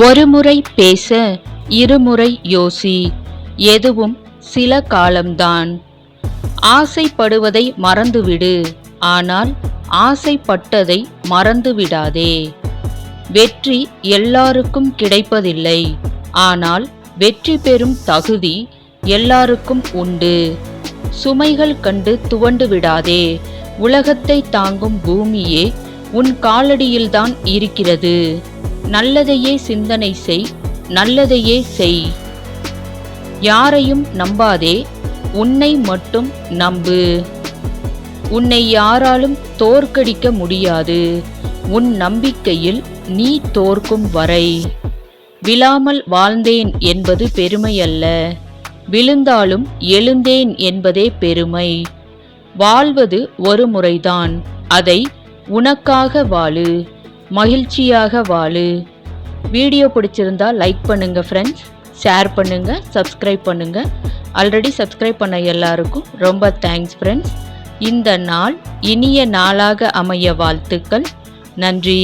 ஒருமுறை பேச இருமுறை யோசி, எதுவும் சில காலம்தான். ஆசைப்படுவதை மறந்துவிடு, ஆனால் ஆசைப்பட்டதை மறந்துவிடாதே. வெற்றி எல்லாருக்கும் கிடைப்பதில்லை, ஆனால் வெற்றி பெறும் தகுதி எல்லாருக்கும் உண்டு. சுமைகள் கண்டு துவண்டு விடாதே. உலகத்தை தாங்கும் பூமியே உன் காலடியில்தான் இருக்கிறது. நல்லதையே சிந்தனை செய், நல்லதையே செய். யாரையும் நம்பாதே, உன்னை மட்டும் நம்பு. உன்னை யாராலும் தோற்கடிக்க முடியாது, உன் நம்பிக்கையில் நீ தோற்கும் வரை. விழாமல் வாழ்ந்தேன் என்பது பெருமையல்ல, விழுந்தாலும் எழுந்தேன் என்பதே பெருமை. வாழ்வது ஒரு முறைதான், அதை உனக்காக வாழு, மகிழ்ச்சியாக வாழு. வீடியோ பிடிச்சிருந்தா லைக் பண்ணுங்க ஃப்ரெண்ட்ஸ், ஷேர் பண்ணுங்க, சப்ஸ்கிரைப் பண்ணுங்க. ஆல்ரெடி சப்ஸ்கிரைப் பண்ண எல்லாருக்கும் ரொம்ப தேங்க்ஸ் ஃப்ரெண்ட்ஸ். இந்த நாள் இனிய நாளாக அமைய வாழ்த்துக்கள். நன்றி.